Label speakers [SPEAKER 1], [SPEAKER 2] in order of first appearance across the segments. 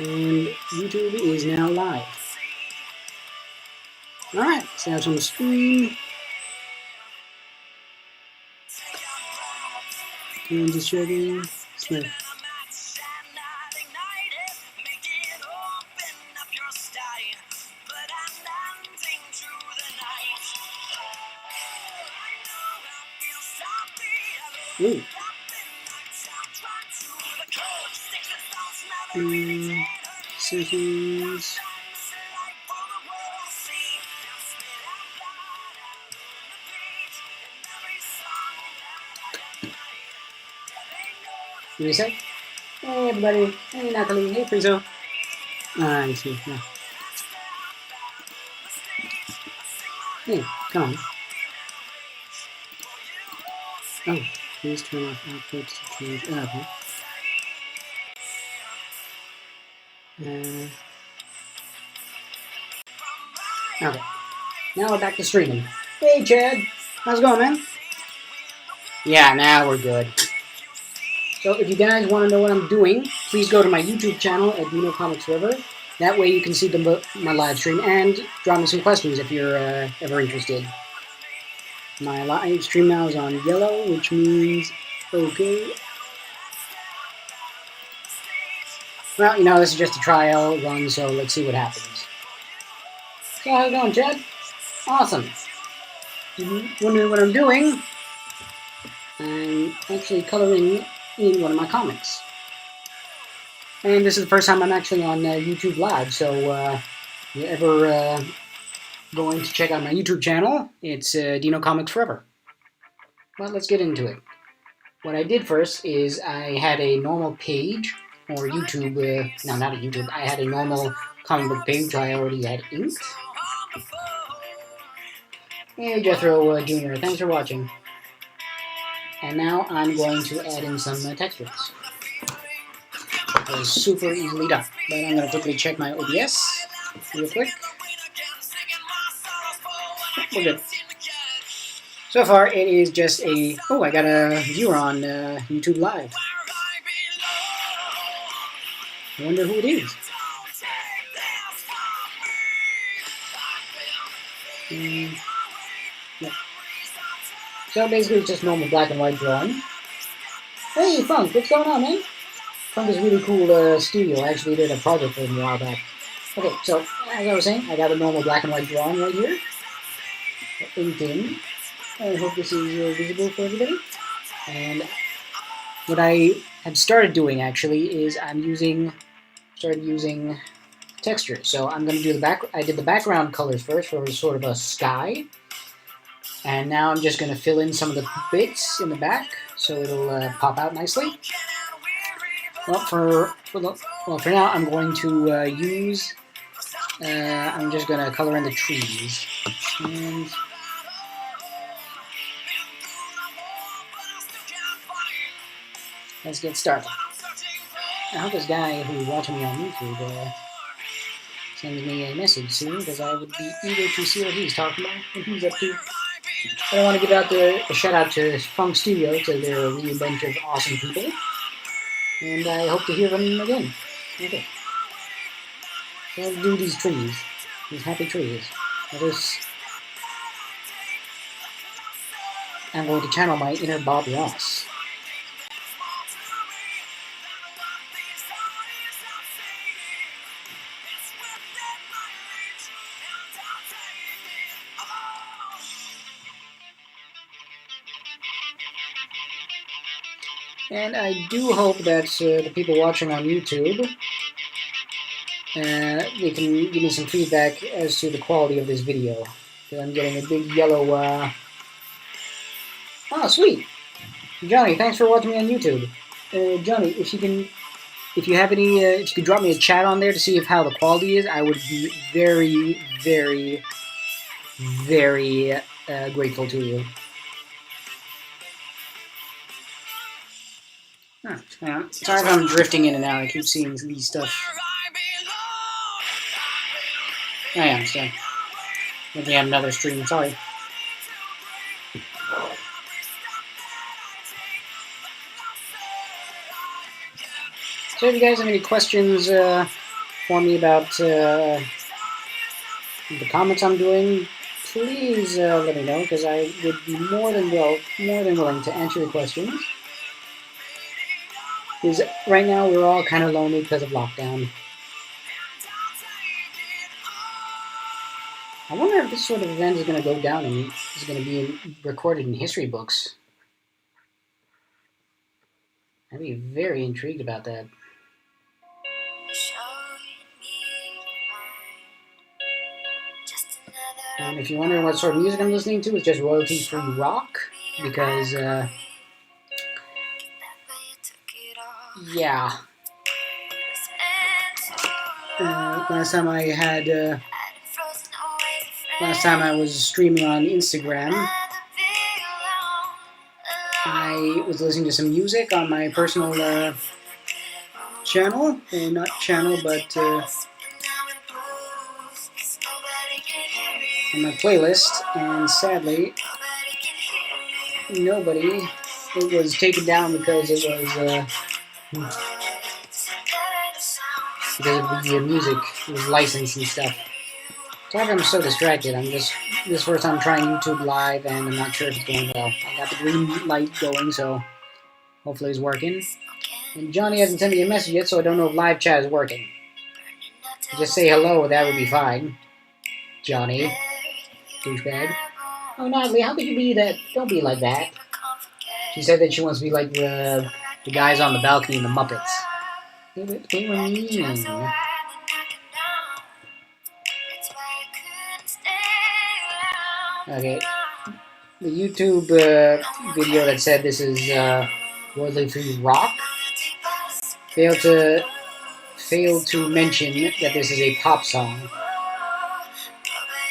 [SPEAKER 1] And YouTube is now live. Alright, so that's on the screen. And just checking. Smith. Ooh. Settings. Give me a sec. Hey everybody. Hey Natalie. Hey Frizo. I see. Yeah. Hey, come on. Oh, please turn off output to change. Oh, okay. Okay. Now we're back to streaming. Hey Chad. How's it going, man? Yeah, now we're good. So if you guys want to know what I'm doing, please go to my YouTube channel at Dino Comics Forever. That way you can see my live stream and drop me some questions if you're ever interested. My live stream now is on yellow, which means okay. Well, you know, this is just a trial run, so let's see what happens. So how's it going, Chad? Awesome. Wondering what I'm doing? I'm actually coloring in one of my comics. And this is the first time I'm actually on YouTube Live, so if you're ever going to check out my YouTube channel, it's Dino Comics Forever. Well, let's get into it. What I did first is I had a normal page, or YouTube, no, not a YouTube, I had a normal comic book page I already had inked. Hey Jethro Jr., thanks for watching. And now I'm going to add in some textures. It was super easily done. But I'm going to quickly check my OBS real quick. We're good. So far, it is just a... Oh, I got a viewer on YouTube Live. I wonder who it is. Yeah. So basically, it's just normal black and white drawing. Hey, Funk, what's going on, man? Funk is a really cool studio. I actually did a project for him a while back. Okay, so as I was saying, I got a normal black and white drawing right here. Inked in. I hope this is visible for everybody. And what I have started doing actually is started using texture. So I'm going to do I did the background colors first for sort of a sky. And now I'm just going to fill in some of the bits in the back so it'll pop out nicely. Well, for now I'm going to I'm just going to color in the trees. And let's get started. I hope this guy who's watching me on YouTube sends me a message soon, because I would be eager to see what he's talking about, what he's up to. But I want to give out a shout out to Funk Studio, because they're a really bunch of awesome people. And I hope to hear from them again. Okay. So let's do these trees. These happy trees. I'm going to channel my inner Bob Ross. And I do hope that the people watching on YouTube, they can give me some feedback as to the quality of this video. Because I'm getting a big yellow, Oh, sweet! Johnny, thanks for watching me on YouTube. Johnny, if you have any, if you could drop me a chat on there to see how the quality is, I would be very, very, very grateful to you. Yeah. Sorry if I'm drifting in and out. I keep seeing these stuff. I understand. If you have another stream, sorry. So if you guys have any questions inform me about the comments I'm doing, please let me know, because I would be more than willing to answer your questions. Because right now we're all kind of lonely because of lockdown. I wonder if this sort of event is going to go down and is going to be recorded in history books. I'd be very intrigued about that. And if you're wondering what sort of music I'm listening to, it's just royalty-free rock, because, yeah. Last time I was streaming on Instagram, I was listening to some music on my personal channel, not channel, but on my playlist, and sadly, it was taken down because it was because of the music was licensed and stuff. Sorry if I'm so distracted. This first time trying YouTube Live, and I'm not sure if it's going well. I got the green light going, so hopefully it's working. And Johnny hasn't sent me a message yet, so I don't know if live chat is working. Just say hello, that would be fine. Johnny. Douchebag. Oh, Natalie, how could you be that? Don't be like that. She said that she wants to be like the guys on the balcony in the Muppets. They were mean. Okay. The YouTube video that said this is royalty-free rock failed to mention that this is a pop song.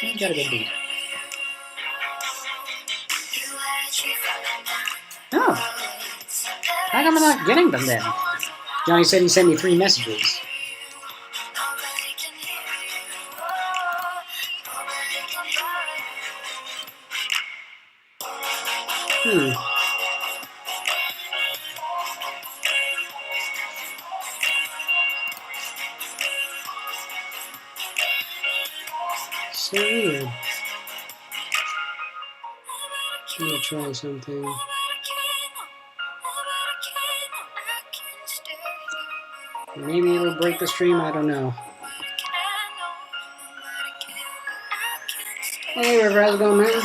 [SPEAKER 1] It's got a good beat. Oh. How come I'm not getting them then? Johnny said he sent me 3 messages. So weird. Let me try something. Maybe it'll break the stream, I don't know. Hey River, how's it going, man?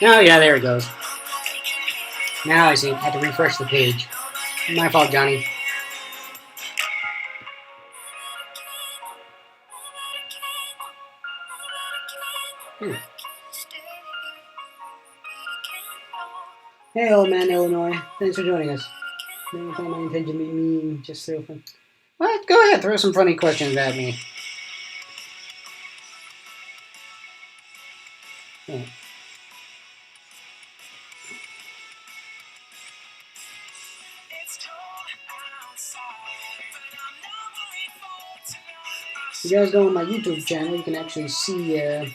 [SPEAKER 1] Oh yeah, there it goes. Now I see. I had to refresh the page. My fault, Johnny. Hey, old man, Illinois. Thanks for joining us. Never thought my intention to be mean, just so fun. What? Go ahead, throw some funny questions at me. Yeah. If you guys go on my YouTube channel, you can actually see you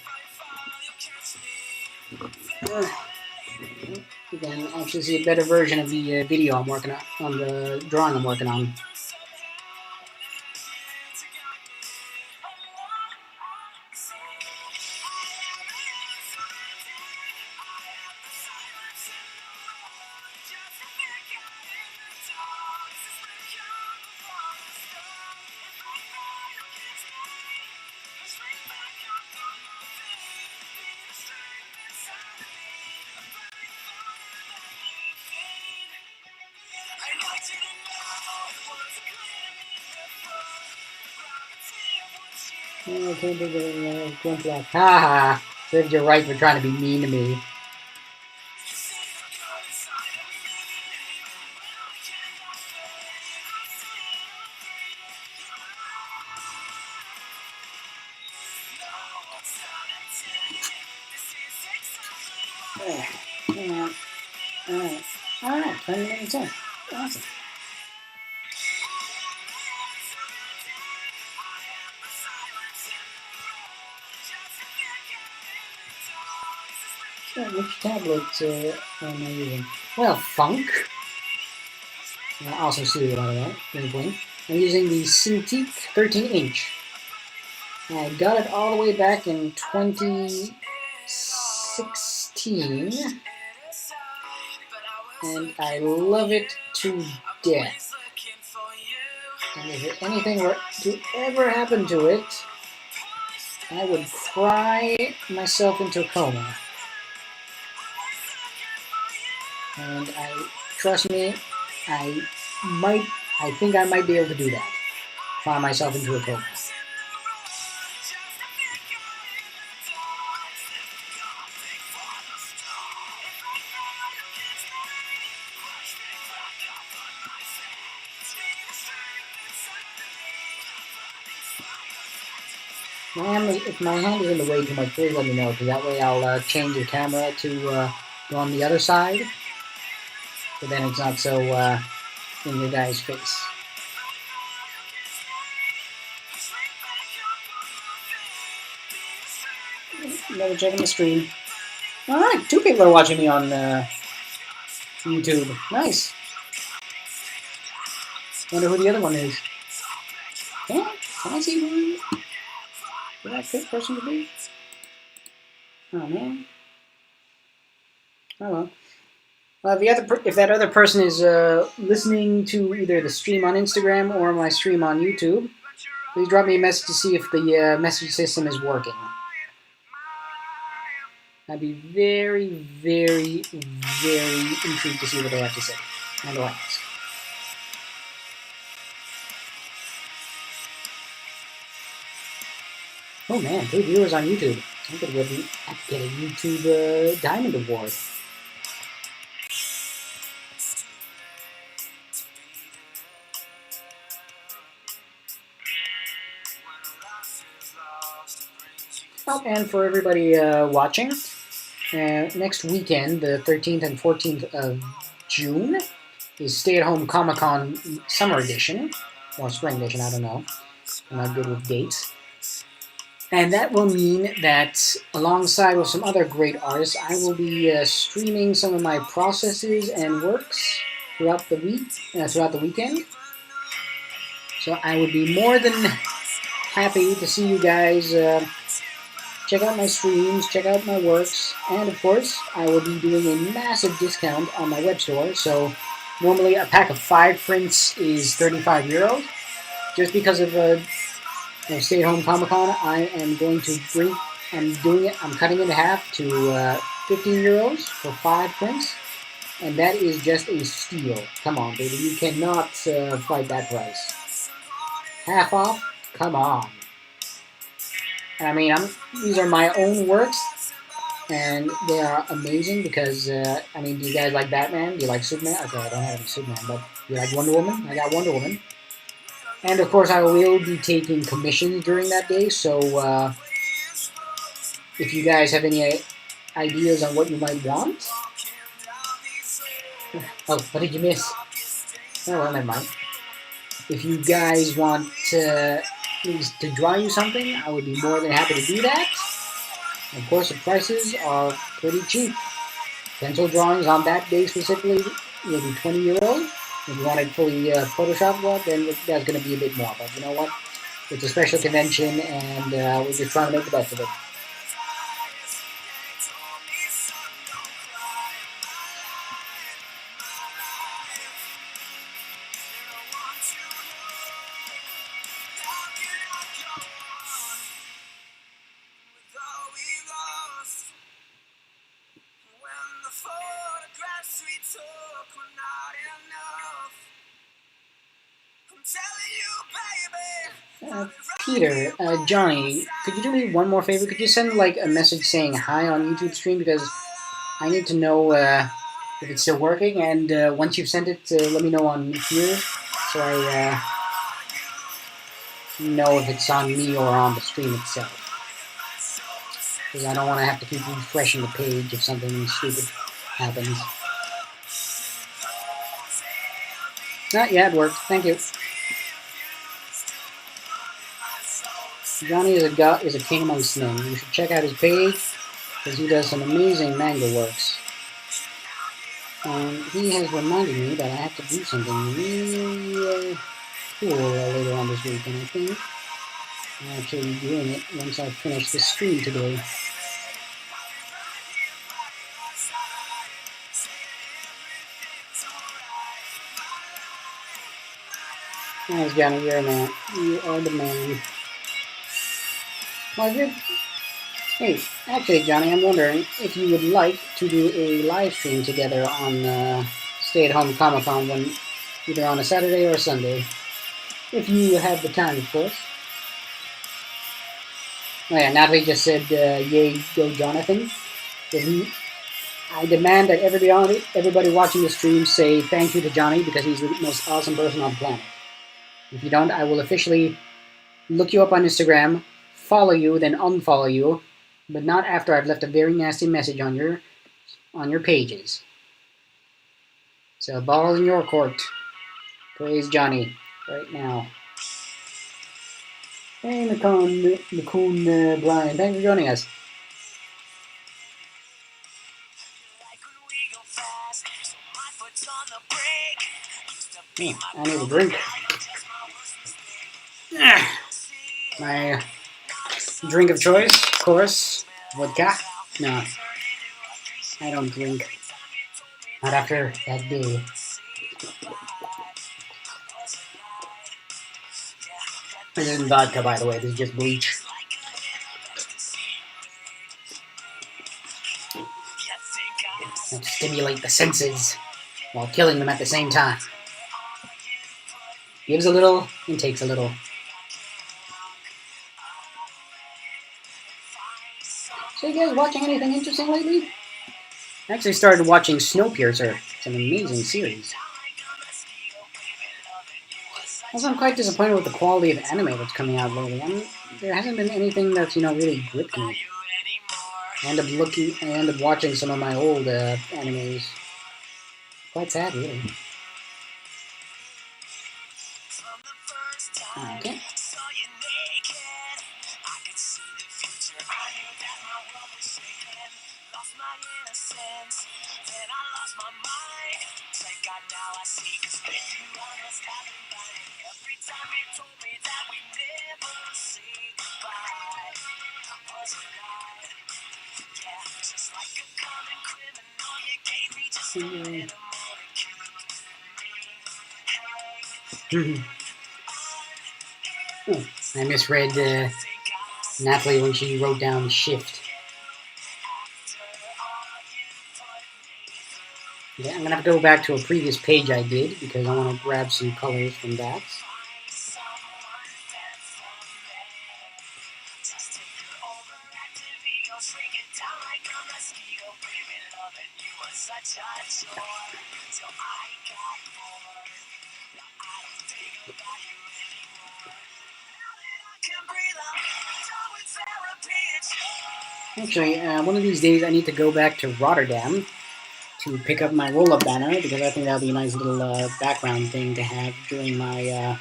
[SPEAKER 1] can actually see a better version of the video I'm working on the drawing I'm working on. Haha, said you're right for trying to be mean to me. Alright, 20 minutes in. Awesome. So, which tablet am I using? Well, Funk. Also serial out of that. Blink blink. I'm using the Cintiq 13-inch. I got it all the way back in 2016, and I love it to death. And if anything were to ever happen to it, I would cry myself into a coma. And trust me, I think I might be able to do that. Cry myself into a coma. If my hand is in the way too much, please let me know, because that way I'll change the camera to go on the other side, so then it's not so in your guys' face. Never checking the stream. Alright, 2 people are watching me on YouTube. Nice. Wonder who the other one is. Yeah, can I see who that fifth person could be? Oh man. Oh well. If that other person is listening to either the stream on Instagram or my stream on YouTube, please drop me a message to see if the message system is working. I'd be very, very, very intrigued to see what they have to say. And I'll ask. Oh man, 3 viewers on YouTube. I could get a YouTube Diamond Award. Oh, and for everybody watching, next weekend, the 13th and 14th of June, is Stay at Home Comic Con Summer Edition, or Spring Edition, I don't know. I'm not good with dates. And that will mean that, alongside with some other great artists, I will be streaming some of my processes and works throughout the weekend. So I would be more than happy to see you guys check out my streams, check out my works, and of course, I will be doing a massive discount on my web store. So normally a pack of 5 prints is €35. Just because of Stay at Home Comic Con, I am going to I'm cutting it in half to €15 for 5 prints, and that is just a steal. Come on, baby, you cannot fight that price. Half off? Come on. I mean, these are my own works, and they are amazing because, I mean, do you guys like Batman? Do you like Superman? Okay, I don't have any Superman, but do you like Wonder Woman? I got Wonder Woman. And, of course, I will be taking commissions during that day, so if you guys have any ideas on what you might want... Oh, what did you miss? Oh, well, never mind. If you guys want to draw you something, I would be more than happy to do that. Of course, the prices are pretty cheap. Pencil drawings on that day specifically will be €20. If you want it fully Photoshopped, well, then that's going to be a bit more. But you know what? It's a special convention, and we're just trying to make the best of it. Peter, Johnny, could you do me one more favor? Could you send like a message saying hi on YouTube stream, because I need to know if it's still working, and once you've sent it, let me know on here, so I know if it's on me or on the stream itself. Because I don't want to have to keep refreshing the page if something stupid happens. Yeah, it worked. Thank you. Johnny is a king amongst men. You should check out his page because he does some amazing manga works. He has reminded me that I have to do something really cool later on this week, and I think I'm actually doing it once I finish the stream today. Nice, Johnny, you're a man. You are the man. Margaret? Hey, actually, Johnny, I'm wondering if you would like to do a live stream together on Stay at Home Comic Con when either on a Saturday or a Sunday. If you have the time, of course. Oh yeah, Natalie just said, yay, go Jonathan. I demand that everybody watching the stream say thank you to Johnny because he's the most awesome person on the planet. If you don't, I will officially look you up on Instagram, follow you, then unfollow you, but not after I've left a very nasty message on your pages. So ball in your court. Praise Johnny right now. Hey, McCoon Brian, thanks for joining us. I need a drink. My drink of choice, of course, vodka. No, I don't drink. Not after that day. This isn't vodka, by the way. This is just bleach. And stimulate the senses while killing them at the same time. Gives a little and takes a little. So you guys watching anything interesting lately? I actually started watching Snowpiercer. It's an amazing series. Also, I'm quite disappointed with the quality of anime that's coming out lately. There hasn't been anything that's, really gripped me. I end up watching some of my old animes. Quite sad, really. Okay. I misread Natalie when she wrote down shift. Okay, I'm going to have to go back to a previous page I did because I want to grab some colors from that. Actually, one of these days I need to go back to Rotterdam to pick up my roll-up banner because I think that'll be a nice little background thing to have during my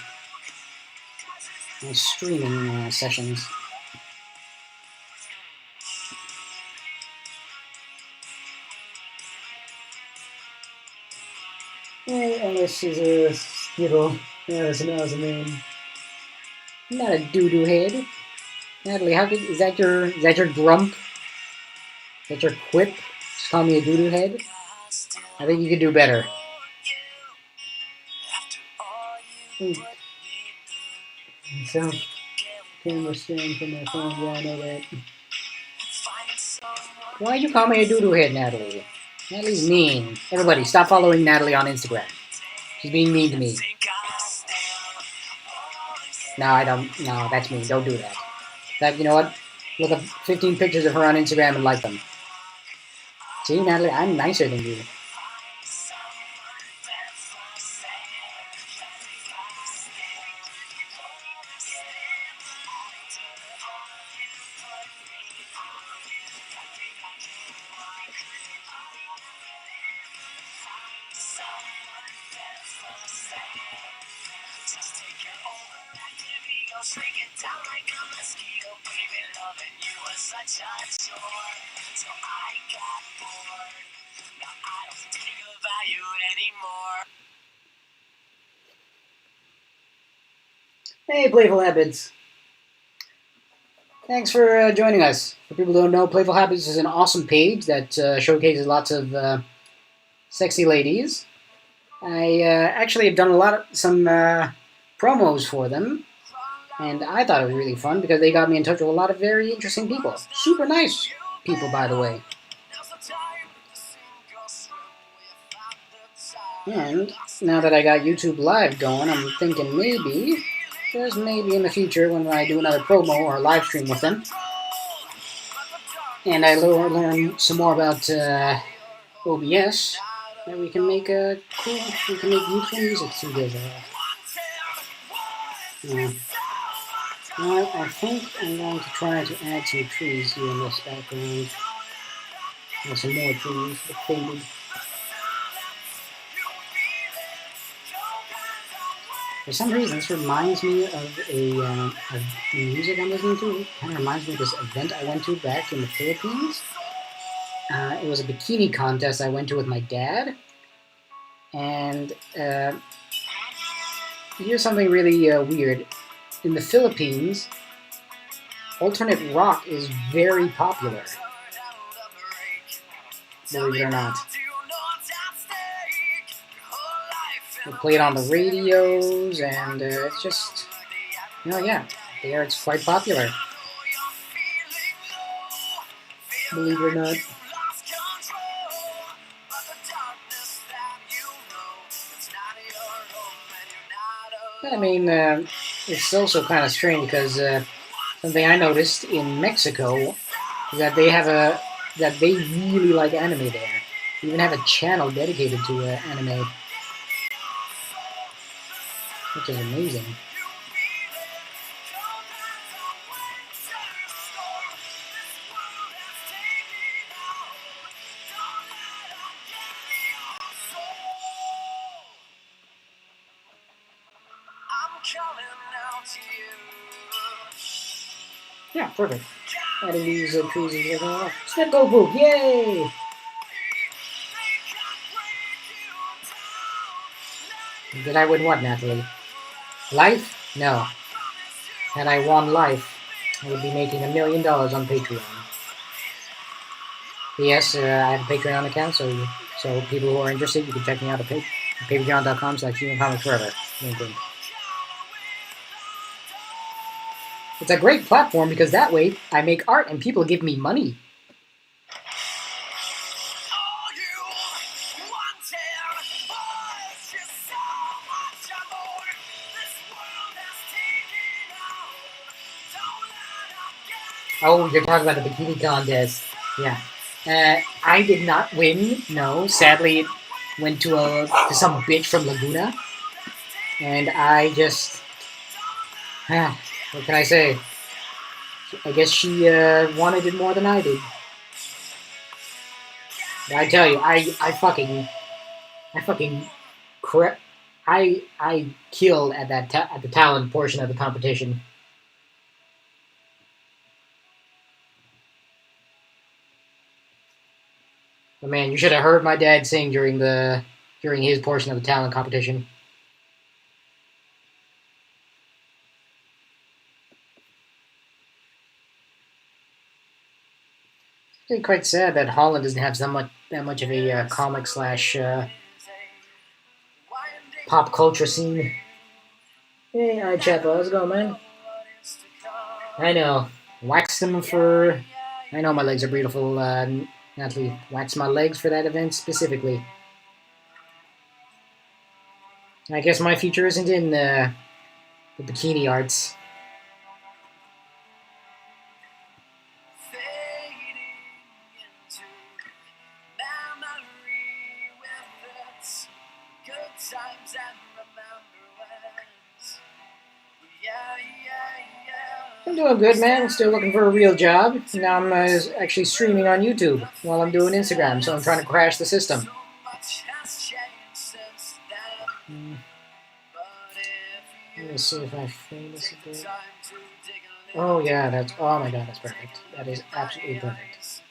[SPEAKER 1] streaming sessions. Hey, Ellis is a skittle. That's an awesome name. Not a doo-doo head. Natalie, is that your grump? Is that your quip? Just call me a doo-doo head? I think you could do better. So, camera stand from my phone, yeah, I know that. Why'd you call me a doo-doo head, Natalie? Natalie's mean. Everybody, stop following Natalie on Instagram. She's being mean to me. No, I don't. No, that's mean. Don't do that. In fact, you know what? Look up 15 pictures of her on Instagram and like them. See, Natalie, I'm nicer than you. Hey, Playful Habits. Thanks for joining us. For people who don't know, Playful Habits is an awesome page that showcases lots of sexy ladies. I actually have done some promos for them, and I thought it was really fun because they got me in touch with a lot of very interesting people. Super nice people, by the way. And now that I got YouTube Live going, I'm thinking maybe in the future when I do another promo or live stream with them, and I learn some more about OBS, that we can make beautiful music together. Well, I think I'm going to try to add some trees here in this background. And some more trees, but faded. For some reason, this reminds me of of music I'm listening to. It kind of reminds me of this event I went to back in the Philippines. It was a bikini contest I went to with my dad. And here's something really weird. In the Philippines, alternate rock is very popular. Believe it or not. They play it on the radios, and it's just, yeah, there it's quite popular. Believe it or not. I mean, it's also kind of strange because something I noticed in Mexico is that they really like anime there. They even have a channel dedicated to anime, which is amazing. Yeah, perfect. Adding these trees is like, Snip Go Poop, yay! Did I win what, Natalie? Life? No. Had I won life, I would be making $1 million on Patreon. Yes, I have a Patreon account, so people who are interested, you can check me out at patreon.com/HumanComicsForever. It's a great platform because that way I make art and people give me money. Oh, you're talking about the bikini contest. Yeah. I did not win, no. Sadly, it went to some bitch from Laguna. And I just... what can I say? I guess she wanted it more than I did. But I tell you, I killed at at the talent portion of the competition. But man, you should have heard my dad sing during his portion of the talent competition. It's quite sad that Holland doesn't have that much of a comic / pop culture scene. Hey, hi Chapo, how's it going, man? I know. Wax them for... I know my legs are beautiful, Natalie. Wax my legs for that event specifically. I guess my future isn't in the bikini arts. I'm doing good, man. I'm still looking for a real job. Now I'm actually streaming on YouTube while I'm doing Instagram, so I'm trying to crash the system. Let me see if I frame this a bit. Oh yeah, that's, oh my god, that's perfect. That is absolutely perfect.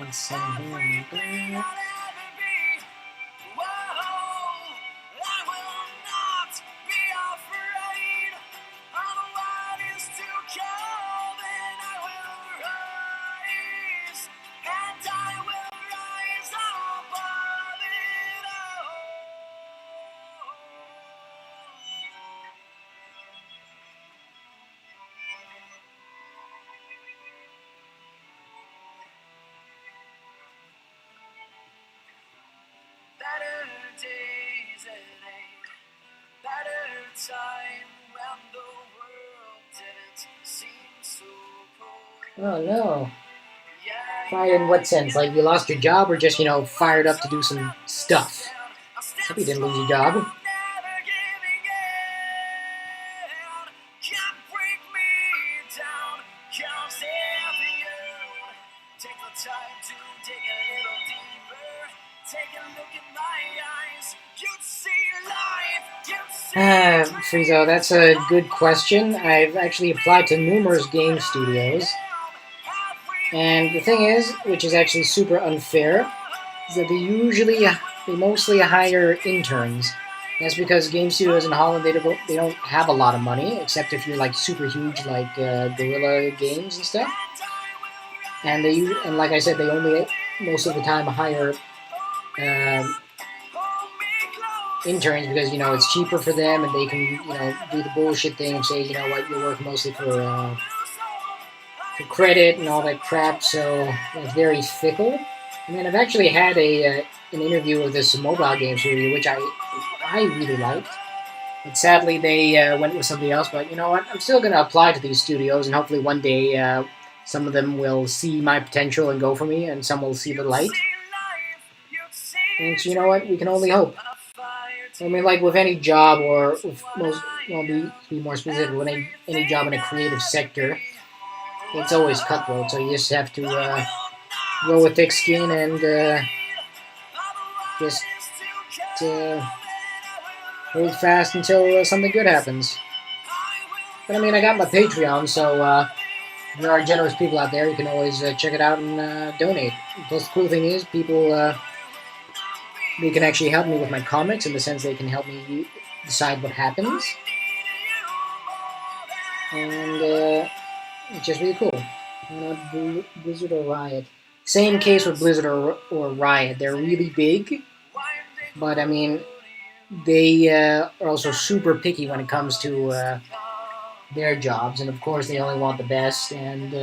[SPEAKER 1] And send him back. Oh no. Fired in what sense? Like you lost your job or just, fired up to do some stuff? Hope you didn't lose your job. Friezo, that's a good question. I've actually applied to numerous game studios. And the thing is, which is actually super unfair, is that they mostly hire interns. That's because game studios in Holland, they don't have a lot of money, except if you're like super huge, like Guerrilla Games and stuff. And like I said, they only most of the time hire interns because it's cheaper for them, and they can do the bullshit thing and say what, you're working mostly for credit and all that crap. So it's very fickle. I mean, I've actually had an interview with this mobile game studio, which I really liked. But sadly, they went with somebody else. But you know what? I'm still going to apply to these studios, and hopefully one day some of them will see my potential and go for me, and some will see the light. And so you know what? We can only hope. I mean, like with any job, or with be more specific, with any job in a creative sector, it's always cutthroat. So you just have to grow a thick skin and just hold fast until something good happens. But I mean, I got my Patreon, so if there are generous people out there, you can always check it out and donate. Plus, the cool thing is, people they can actually help me with my comics, in the sense they can help me decide what happens. And it's just really cool. Blizzard or Riot. Same case with Blizzard or Riot. They're really big, but I mean, they are also super picky when it comes to their jobs, and of course they only want the best. And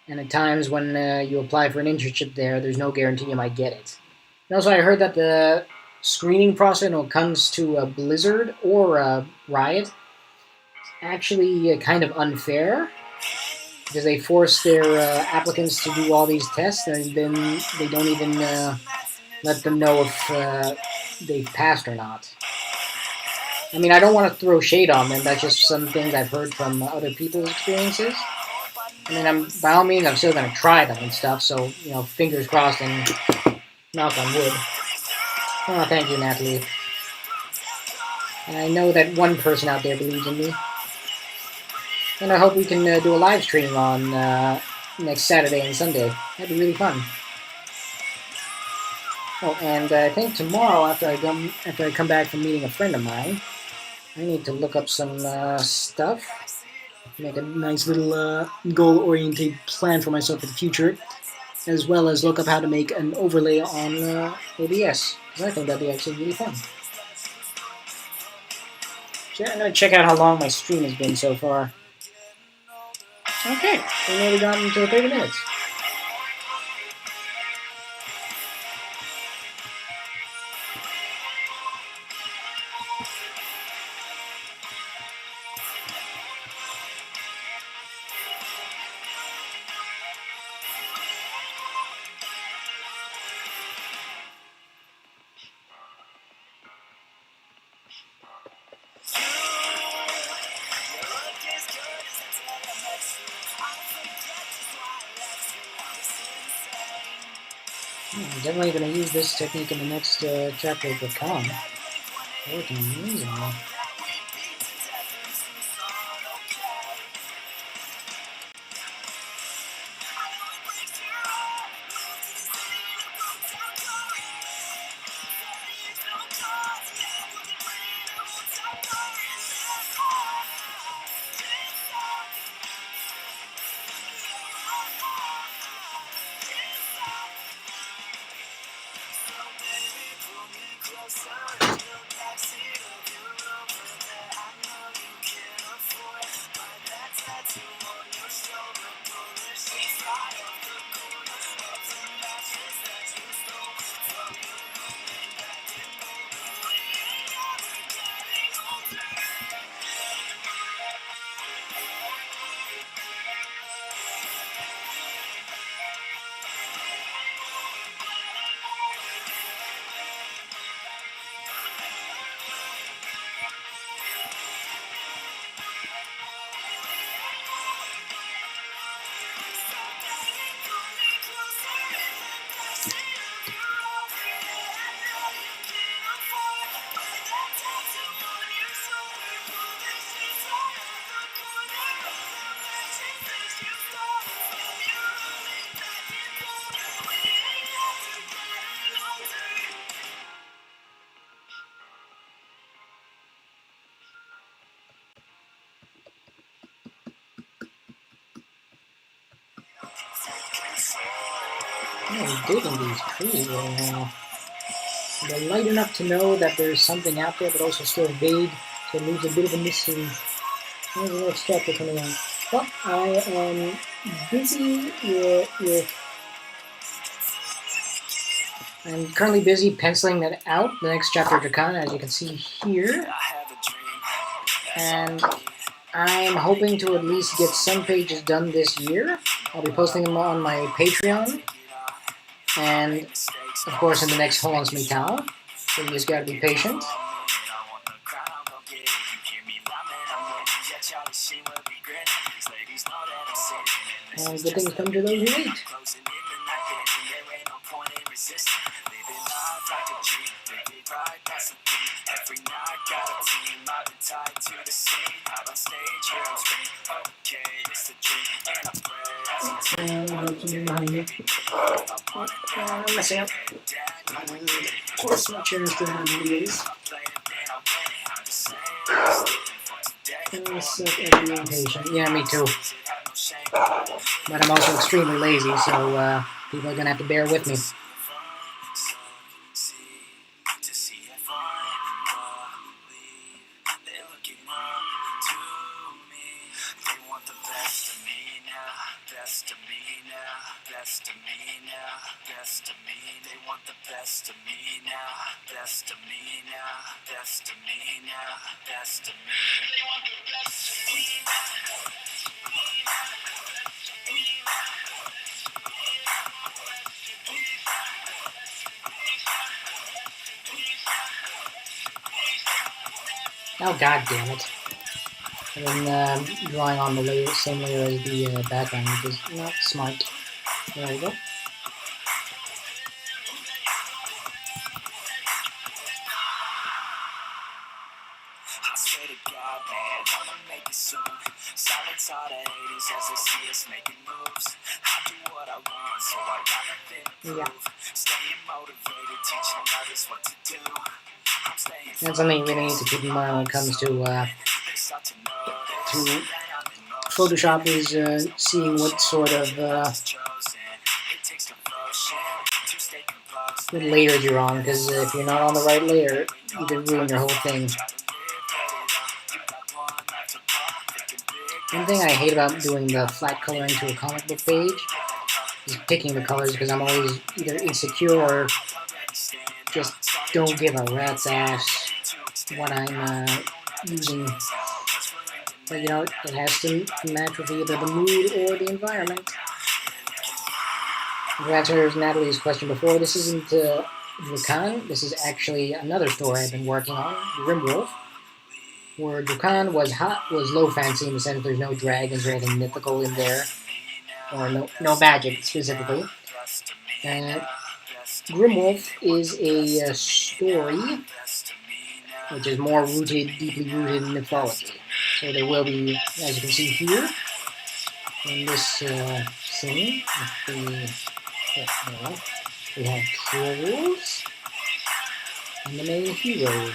[SPEAKER 1] at times when you apply for an internship there, there's no guarantee you might get it. And also, I heard that the screening process when it comes to Blizzard or Riot actually kind of unfair, because they force their applicants to do all these tests, and then they don't even let them know if they've passed or not. I mean, I don't want to throw shade on them. That's just some things I've heard from other people's experiences. I mean, by all means, I'm still going to try them and stuff, so, fingers crossed and knock on wood. Oh, thank you, Natalie. And I know that one person out there believes in me. And I hope we can do a live stream on next Saturday and Sunday. That'd be really fun. Oh, and I think tomorrow, after I come back from meeting a friend of mine, I need to look up some stuff. Make a nice little goal-oriented plan for myself for the future, as well as look up how to make an overlay on OBS, because I think that'd be actually really fun. So I'm going to check out how long my stream has been so far. Okay, we nearly got into 30 minutes. I'm definitely going to use this technique in the next chapter of Rakan. Working amazingly. I'm digging these trees right now. They're light enough to know that there's something out there, but also still vague, so it leaves a bit of a mystery. When's the next chapter coming out? Well, I am busy with I'm currently busy penciling that out, the next chapter of Rakan, as you can see here. And I'm hoping to at least get some pages done this year. I'll be posting them on my Patreon. And, of course, in the next Holland's Metal. So you just gotta be patient. And good things come to those who wait. Messing up. Of course, my chair is still on videos. Yeah, me too. But I'm also extremely lazy, so people are gonna have to bear with me. Oh, god damn it. I've been drawing on the layer, same layer as the background, which is not smart. There we go. Yeah. That's something you really need to keep in mind when it comes to Photoshop is seeing what sort of what layers you're on, because if you're not on the right layer, you can ruin your whole thing. One thing I hate about doing the flat coloring to a comic book page is picking the colors, because I'm always either insecure or just don't give a rat's ass what I'm using. But you know, it has to match with either the mood or the environment. To answer Natalie's question before, this isn't Rakan. This is actually another story I've been working on, Grimwolf, where Rakan was low fantasy in the sense there's no dragons or anything mythical in there, or no magic specifically. And Grimwolf is a story which is more rooted, deeply rooted in mythology. So there will be, as you can see here, in this scene, we have trolls and the main hero.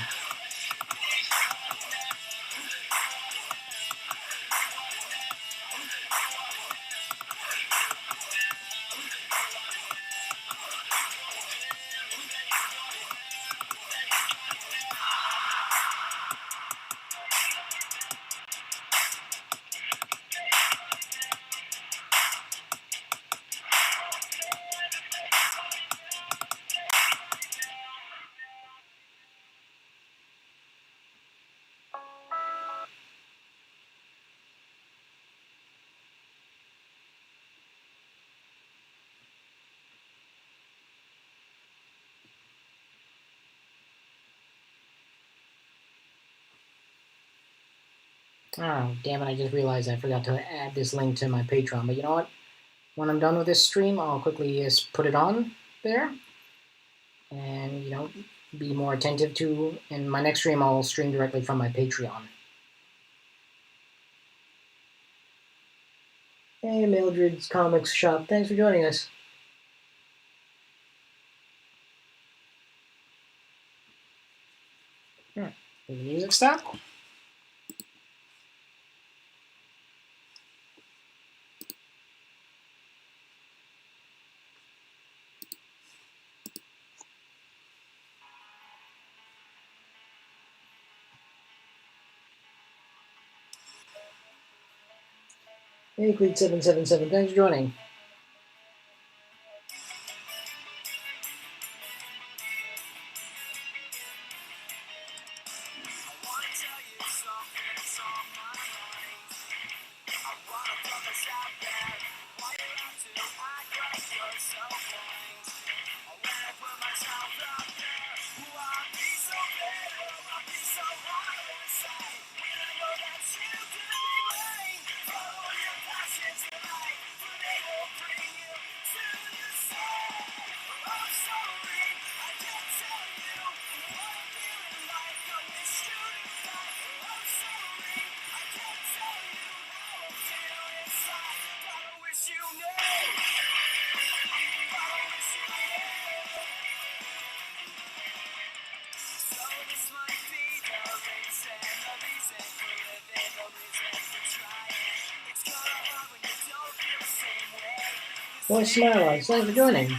[SPEAKER 1] Oh, damn it, I just realized I forgot to add this link to my Patreon. But you know what? When I'm done with this stream, I'll quickly just put it on there. And, be more attentive to. In my next stream, I'll stream directly from my Patreon. Hey, Mildred's Comics Shop. Thanks for joining us. Did the music stop? Hey, Cleat777, thanks for joining. Boy, smile on. Thanks for joining.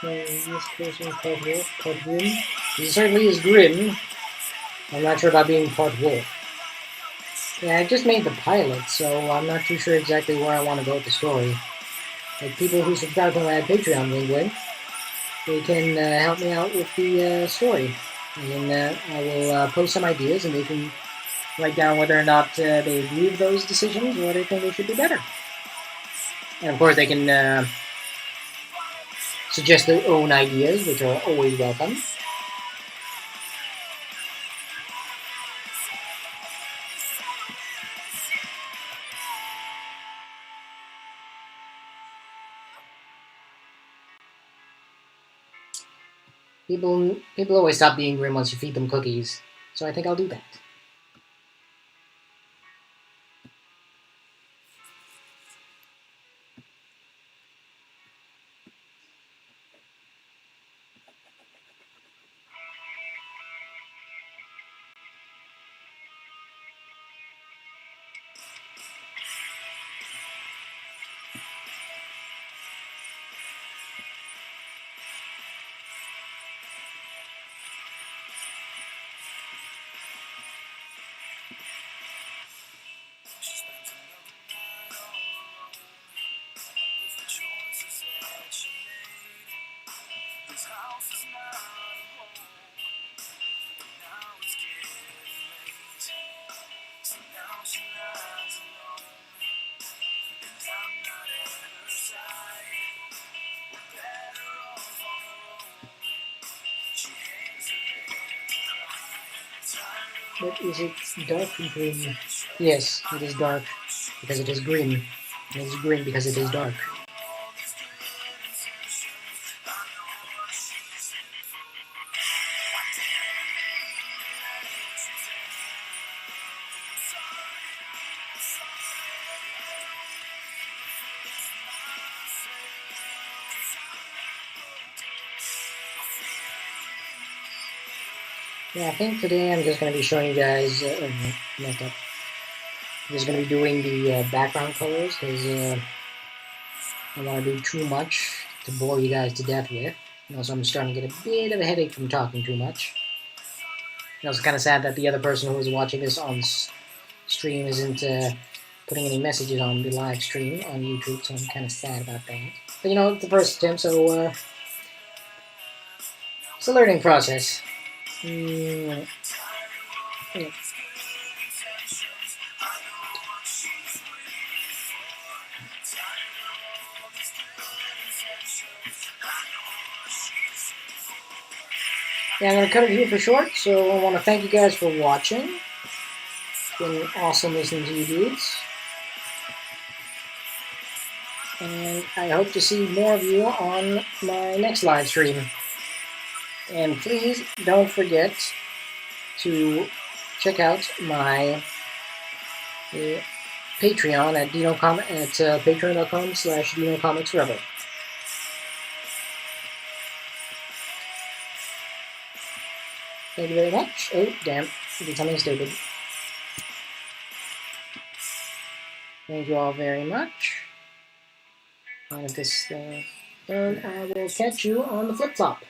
[SPEAKER 1] This person part Grim. He certainly is Grim. I'm not sure about being part Wolf. Yeah, I just made the pilot, so I'm not too sure exactly where I want to go with the story. Like, people who subscribe to my Patreon link, they can help me out with the story. And I will post some ideas, and they can write down whether or not they agree with those decisions or they think they should be better. And of course, they can suggest their own ideas, which are always welcome. People always stop being grim once you feed them cookies, so I think I'll do that. But is it dark green? Yes, it is dark because it is green. It is green because it is dark. Yeah, I think today I'm just going to be showing you guys, messed up. I'm just going to be doing the background colors because I don't want to do too much to bore you guys to death with. And also, I'm starting to get a bit of a headache from talking too much. And also, kind of sad that the other person who is watching this on stream isn't putting any messages on the live stream on YouTube, so I'm kind of sad about that. But you know, it's the first attempt, so it's a learning process. Yeah. Yeah, I'm going to cut it here for short, so I want to thank you guys for watching. It's been awesome listening to you dudes. And I hope to see more of you on my next live stream. And please don't forget to check out my Patreon at patreon.com/DinoComicsRubber. Thank you very much. Oh, damn. I did something stupid. Thank you all very much. And if this thing done, I will catch you on the flip flop.